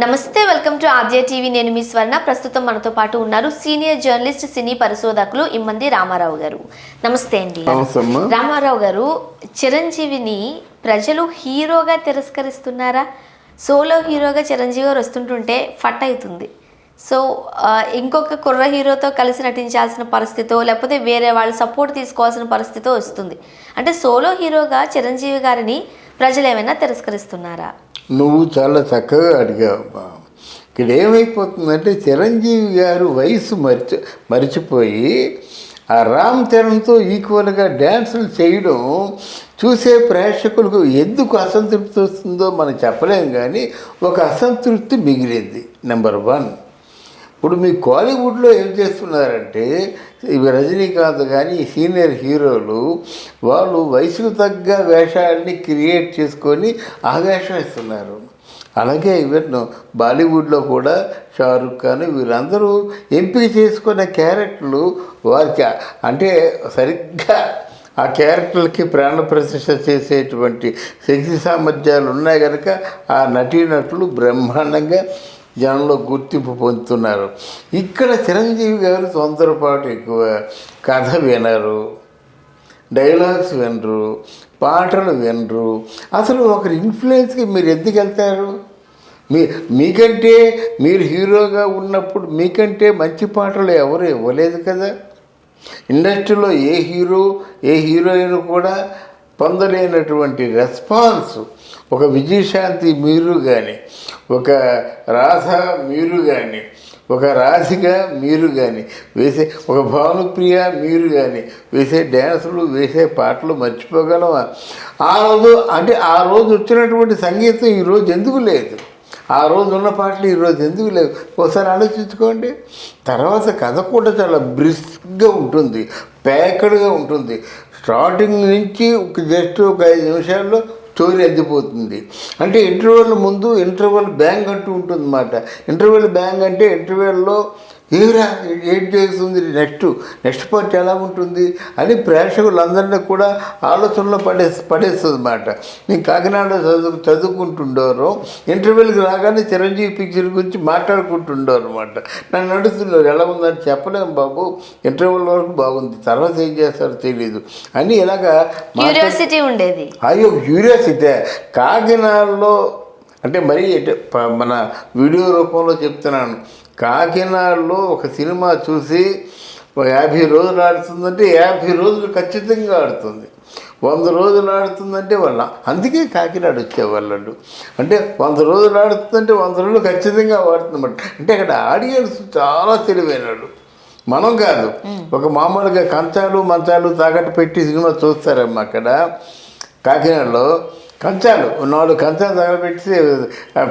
నమస్తే, welcome to RJ TV. నేను మీ స్వర్ణ. ప్రస్తుతం మనతో పాటు ఉన్నారు సీనియర్ జర్నలిస్ట్, సినీ పరిశోధకులు ఇమ్మంది రామారావు గారు. నమస్తే అండి. రామారావు గారు, చిరంజీవిని ప్రజలు హీరోగా తిరస్కరిస్తున్నారా? సోలో హీరోగా చిరంజీవి గారు వస్తుంటుంటే ఫట్ అవుతుంది. సో ఇంకొక కుర్ర హీరోతో కలిసి నటించాల్సిన పరిస్థితో, లేకపోతే వేరే వాళ్ళు సపోర్ట్ తీసుకోవాల్సిన పరిస్థితో వస్తుంది. అంటే సోలో హీరోగా చిరంజీవి గారిని ప్రజలు ఏమైనా తిరస్కరిస్తున్నారా? నువ్వు చాలా చక్కగా అడిగావమ్మా. ఇక్కడ ఏమైపోతుందంటే చిరంజీవి గారు వయసు మరిచిపోయి ఆ రామ్ చరణ్తో ఈక్వల్గా డ్యాన్సులు చేయడం చూసే ప్రేక్షకులకు ఎందుకు అసంతృప్తి వస్తుందో మనం చెప్పలేం, కానీ ఒక అసంతృప్తి మిగిలింది. నెంబర్ 1, ఇప్పుడు మీ కాలీవుడ్లో ఏం చేస్తున్నారంటే ఇవి రజనీకాంత్ కానీ సీనియర్ హీరోలు వాళ్ళు వయసుకు తగ్గ వేషాలని క్రియేట్ చేసుకొని ఆ వేషం ఇస్తున్నారు. అలాగే ఈవెన్ బాలీవుడ్లో కూడా షారుఖ్ ఖాన్ వీళ్ళందరూ ఎంపిక చేసుకున్న క్యారెక్టర్లు వారికి అంటే సరిగ్గా ఆ క్యారెక్టర్లకి ప్రాణ ప్రతిష్ఠ చేసేటువంటి శక్తి సామర్థ్యాలు ఉన్నాయి కనుక ఆ నటీనటులు బ్రహ్మాండంగా జనంలో గుర్తింపు పొందుతున్నారు. ఇక్కడ చిరంజీవి గారు తొందరపాటు ఎక్కువ, కథ వినరు, డైలాగ్స్ వినరు, పాటలు వినరు. అసలు ఒకరి ఇన్ఫ్లుయెన్స్కి మీరు ఎందుకు వెళ్తారు? మీకంటే మీరు హీరోగా ఉన్నప్పుడు మీకంటే మంచి పాటలు ఎవరు ఇవ్వలేదు కదా. ఇండస్ట్రీలో ఏ హీరో ఏ హీరోయిన్ కూడా పొందలేనటువంటి రెస్పాన్స్ ఒక విజయశాంతి మీరు కానీ, ఒక రాధ మీరు కానీ, ఒక రాధిక మీరు కానీ వేసే, ఒక భానుప్రియ మీరు కానీ వేసే డ్యాన్సులు వేసే పాటలు మర్చిపోగలమా? ఆ రోజు అంటే ఆ రోజు వచ్చినటువంటి సంగీతం ఈరోజు ఎందుకు లేదు? ఆ రోజు ఉన్న పాటలు ఈరోజు ఎందుకు లేవు? ఒకసారి ఆలోచించుకోండి. తర్వాత కథ కూడా చాలా బ్రిస్క్గా ఉంటుంది, ప్యాక్డ్గా ఉంటుంది. స్టార్టింగ్ నుంచి జస్ట్ ఒక 5 నిమిషాల్లో స్టోరీ అందిపోతుంది. అంటే ఇంటర్వెల్ ముందు ఇంటర్వెల్ బ్యాంగ్ అంటూ ఉంటుంది అన్నమాట. ఇంటర్వెల్ బ్యాంగ్ అంటే ఇంటర్వెల్లో ఏరా ఏం చేస్తుంది, నెక్స్ట్ పార్ట్ ఎలా ఉంటుంది అని ప్రేక్షకులందరినీ కూడా ఆలోచనలో పడేస్తుంది అన్నమాట. నేను కాకినాడ చదువుకుంటుండేవారు, ఇంటర్వెల్కి రాగానే చిరంజీవి పిక్చర్ గురించి మాట్లాడుకుంటుండేవారు అనమాట. నన్ను అడుగుతున్నారు ఎలా ఉందని. చెప్పలేము బాబు, ఇంటర్వెల్ వరకు బాగుంది, తర్వాత ఏం చేస్తారో తెలియదు అని ఇలాగా క్యూరియాసిటీ ఉండేది. అయ్యో క్యూరియాసిటీ. కాకినాడలో అంటే మరీ మన వీడియో రూపంలో చెప్తున్నాను, కాకినాడలో ఒక సినిమా చూసి 50 రోజులు ఆడుతుందంటే 50 రోజులు ఖచ్చితంగా ఆడుతుంది. 100 రోజులు ఆడుతుందంటే వాళ్ళ అందుకే కాకినాడ వచ్చేవాళ్ళు. అంటే 100 రోజులు ఆడుతుందంటే 100 రోజులు ఖచ్చితంగా ఆడుతుందన్నమాట. అంటే అక్కడ ఆడియన్స్ చాలా తెలివైనడు, మనం కాదు. ఒక మామూలుగా మంచాలు తాకట్టు పెట్టి సినిమా చూస్తారమ్మా. అక్కడ కాకినాడలో కంచాలు 4 కంచాలు తగలబెట్టి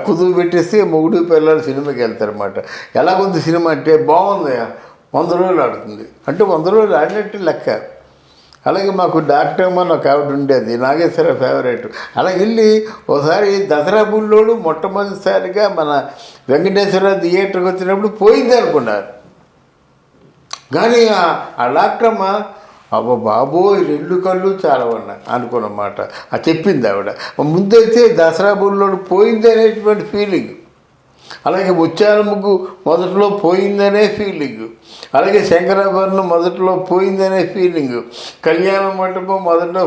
కుదురు పెట్టేసి మొగుడు పిల్లలు సినిమాకి వెళ్తారన్నమాట. ఎలాగుంది సినిమా అంటే బాగుంది, 100 రోజులు ఆడుతుంది అంటే 100 రోజులు ఆడినట్టు లెక్క. అలాగే మాకు డాక్టర్ అమ్మ ఒక ఆవిడ ఉండేది, నాగేశ్వర ఫేవరెట్. అలా వెళ్ళి ఒకసారి దసరా బుల్లోడు మొట్టమొదటిసారిగా మన వెంకటేశ్వర థియేటర్కి వచ్చినప్పుడు పోయింది అనుకున్నారు. కానీ ఆ డాక్టర్ అమ్మ అబ్బో బాబోయ్ 2 కళ్ళు చాలా ఉన్నాయి అనుకున్నమాట. అది చెప్పింది ఆవిడ. ముందైతే దసరా బుల్లోడు పోయింది అనేటువంటి ఫీలింగ్, అలాగే ముత్యాల ముగ్గు మొదట్లో పోయిందనే ఫీలింగ్, అలాగే శంకరాభరణం మొదట్లో పోయిందనే ఫీలింగ్, కళ్యాణ మండపం మొదట్లో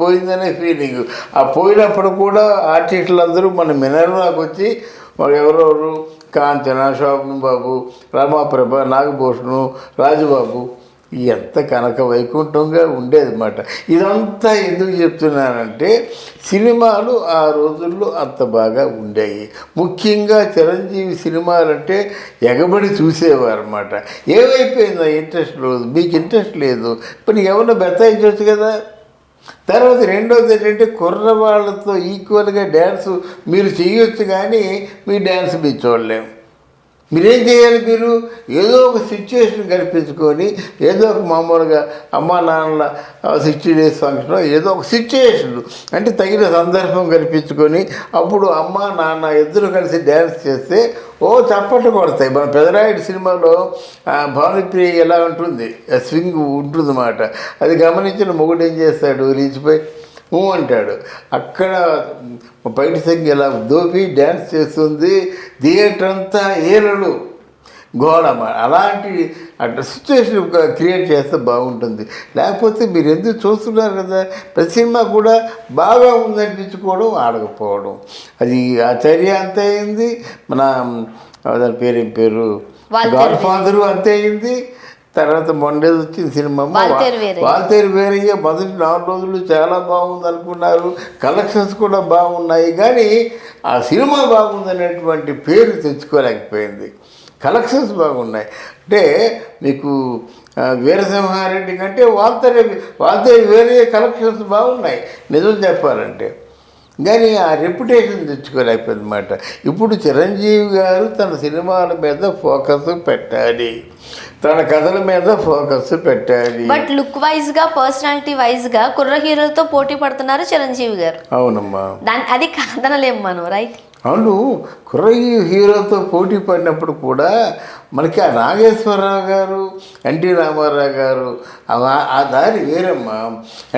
పోయిందనే ఫీలింగ్. ఆ పోయినప్పుడు కూడా ఆర్టిస్టులందరూ మన మినర్వాకి వచ్చి ఎవరెవరు కాంచన, శోభన్ బాబు, రమాప్రభ, నాగభూషణు, రాజుబాబు ఎంత కనక వైకుంఠంగా ఉండేదన్నమాట. ఇదంతా ఎందుకు చెప్తున్నానంటే సినిమాలు ఆ రోజుల్లో అంత బాగా ఉండేవి. ముఖ్యంగా చిరంజీవి సినిమాలంటే ఎగబడి చూసేవారు అన్నమాట. ఏమైపోయిందో ఇంట్రెస్ట్ లేదు, మీకు ఇంట్రెస్ట్ లేదు, ఇప్పుడు ఎవరినో బెత్తాయించవచ్చు కదా. తర్వాత రెండోది ఏంటంటే కుర్రవాళ్ళతో ఈక్వల్గా డ్యాన్సు మీరు చేయొచ్చు, కానీ మీ డ్యాన్స్ మీరు చూడలేము. మీరేం చేయాలి? మీరు ఏదో ఒక సిచ్యువేషన్ కల్పించుకొని, ఏదో ఒక మామూలుగా అమ్మా నాన్నల 60 days ఫంక్షన్, ఏదో ఒక సిచ్యువేషన్ అంటే తగిన సందర్భం కల్పించుకొని అప్పుడు అమ్మా నాన్న ఇద్దరు కలిసి డ్యాన్స్ చేస్తే చప్పట్లు కొడతాయి. మన పెదరాయుడు సినిమాలో భానుప్రియ ఎలా ఉంటుంది, స్వింగ్ ఉంటుందన్నమాట. అది గమనించిన మొగుడు ఏం చేస్తాడు, రీచిపోయి అంటాడు. అక్కడ బయట సంఖ్య ఇలా దోపి డ్యాన్స్ చేస్తుంది, థియేటర్ అంతా ఏలలు గోడ. అలాంటి అట్లా సిచ్యువేషన్ క్రియేట్ చేస్తే బాగుంటుంది. లేకపోతే మీరు ఎందుకు చూస్తున్నారు కదా, ప్రతి సినిమా కూడా బాగా ఉందనిపించుకోవడం, ఆడకపోవడం. అది ఆ చర్య అంతే అయింది. మన దాని పేరేం పేరు, గాడ్ ఫాదరు అంతే అయింది. తర్వాత మొండేది వచ్చిన సినిమా వాల్తేరు వేరయ్య మొదటి 4 రోజులు చాలా బాగుంది అనుకున్నారు, కలెక్షన్స్ కూడా బాగున్నాయి, కానీ ఆ సినిమా బాగుందనేటువంటి పేరు తెచ్చుకోలేకపోయింది. కలెక్షన్స్ బాగున్నాయి. అంటే మీకు వీరసింహారెడ్డి కంటే వాల్తేరు వేరయ్య కలెక్షన్స్ బాగున్నాయి నిజం చెప్పాలంటే, కానీ ఆ రెప్యుటేషన్ తెచ్చుకోలేకపోయింది అన్నమాట. ఇప్పుడు చిరంజీవి గారు తన సినిమాల మీద ఫోకస్ పెట్టాలి, తన కథల మీద ఫోకస్ పెట్టాలి. బట్ లుక్ వైజ్ గా, పర్సనాలిటీ వైజ్ గా కుర్ర హీరోలతో పోటీ పడుతున్నారు చిరంజీవి గారు. అవునమ్మా, అది కాదనలేము మనం, రైట్? అవును, కుర్ర హీరోతో పోటీ పడినప్పుడు కూడా మనకి ఆ నాగేశ్వరరావు గారు, ఎన్టీ రామారావు గారు ఆ దారి వేరమ్మా.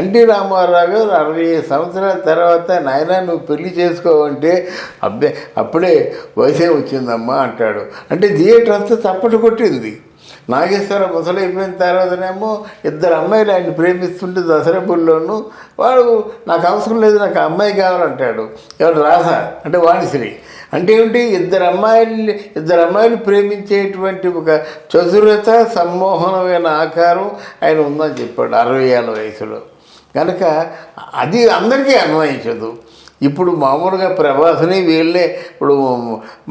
ఎన్టీ రామారావు గారు 65 సంవత్సరాల తర్వాత నాయన నువ్వు పెళ్లి చేసుకోవంటే అప్పుడే వయసే వచ్చిందమ్మా అంటాడు. అంటే థియేటర్ అంతా చప్పటి కొట్టింది. నాగేశ్వర ముసలైపోయిన తర్వాతనేమో 2 అమ్మాయిలు ఆయన ప్రేమిస్తుంటే దసరాపుల్లోనూ వాడు నాకు అవసరం లేదు, నాకు అమ్మాయి కావాలంటాడు. ఎవరు రాధా అంటే వాణిశ్రీ అంటే ఏమిటి, 2 అమ్మాయిలు ప్రేమించేటువంటి ఒక చతురత, సమ్మోహనమైన ఆకారం ఆయన ఉందని చెప్పాడు 60 ఏళ్ళ వయసులో. కనుక అది అందరికీ అన్వయించదు. ఇప్పుడు మామూలుగా ప్రభాస్ని వీళ్ళే, ఇప్పుడు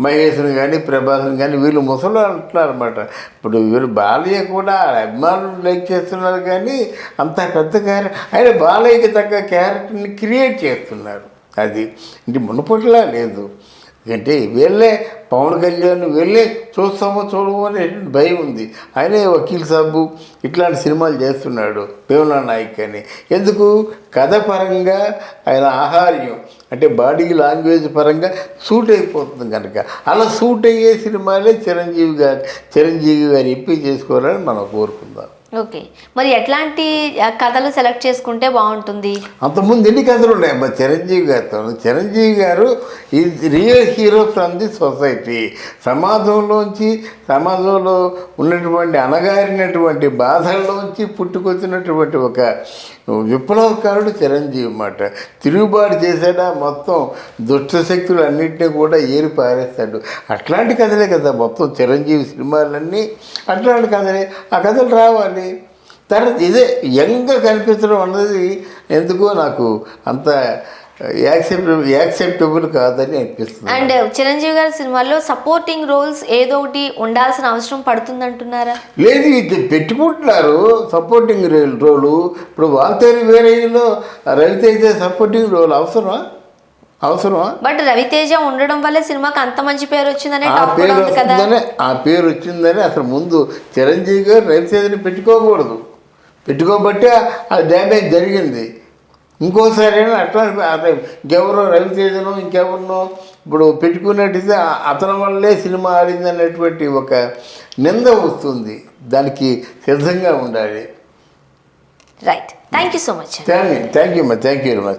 మహేష్ని కానీ ప్రభాస్ని కానీ వీళ్ళు ముసలు అంటున్నారు అనమాట. ఇప్పుడు వీళ్ళు బాలయ్య కూడా అభిమానులు లైక్ చేస్తున్నారు, కానీ అంత పెద్ద క్యారెక్టర్ ఆయన బాలయ్యకి తగ్గ క్యారెక్టర్ని క్రియేట్ చేస్తున్నారు. అది ఇంటి మునుపట్లా లేదు. అంటే వీళ్ళే పవన్ కళ్యాణ్ వీళ్ళే చూస్తామో చూడమో అనే భయం ఉంది. ఆయనే వకీల్ సాబు ఇట్లాంటి సినిమాలు చేస్తున్నాడు, భీమలా నాయక్ అని. ఎందుకు, కథ పరంగా ఆయన ఆహార్యం అంటే బాడీ లాంగ్వేజ్ పరంగా సూట్ అయిపోతుంది కనుక. అలా సూట్ అయ్యే సినిమాలే చిరంజీవి గారు ఎంపిక చేసుకోవాలని మనం కోరుకుందాం. ఓకే, మరి ఎట్లాంటి కథలు సెలెక్ట్ చేసుకుంటే బాగుంటుంది? అంతకుముందు ఎన్ని కథలు ఉన్నాయి మా చిరంజీవి గారితో. చిరంజీవి గారు is real hero from the society. సమాజంలో ఉన్నటువంటి అణగారినటువంటి బాధల్లోంచి పుట్టుకొచ్చినటువంటి ఒక విప్లవకారుడు చిరంజీవి అన్నమాట. తిరుగుబాటు చేశాడా, మొత్తం దుష్ట శక్తులు అన్నింటినీ కూడా ఏరి పారేస్తాడు. అట్లాంటి కథలే కదా మొత్తం చిరంజీవి సినిమాలన్నీ, అట్లాంటి కథలే. ఆ కథలు రావాలి. తర్వాత ఇదే యంగ్గా కనిపించడం అన్నది ఎందుకో నాకు అంత యాక్సెప్టబుల్ కాదని అనిపిస్తుంది. అండ్ చిరంజీవి గారి సినిమాల్లో సపోర్టింగ్ రోల్స్ ఏదో ఒకటి ఉండాల్సిన అవసరం పడుతుంది అంటున్నారా? లేదు, ఇది పెట్టుకుంటున్నారు సపోర్టింగ్ రోలు. ఇప్పుడు వాల్తేరు వేరేలో రవితేజ సపోర్టింగ్ రోల్ అవసరమా? బట్ రవితేజ ఉండడం వల్లే సినిమాకి అంత మంచి పేరు వచ్చిందని ఆ పేరు వచ్చిందని అసలు ముందు చిరంజీవి గారు రవితేజని పెట్టుకోబట్టే ఆ డ్యామేజ్ జరిగింది. ఇంకోసారి అట్లా ఇంకెవరో రవితేజనో ఇంకెవరినో ఇప్పుడు పెట్టుకున్నట్టయితే అతని వల్లే సినిమా ఆడింది అనేటువంటి ఒక నింద వస్తుంది. దానికి సిద్ధంగా ఉండాలి. Right, thank you so much. Thank you very much.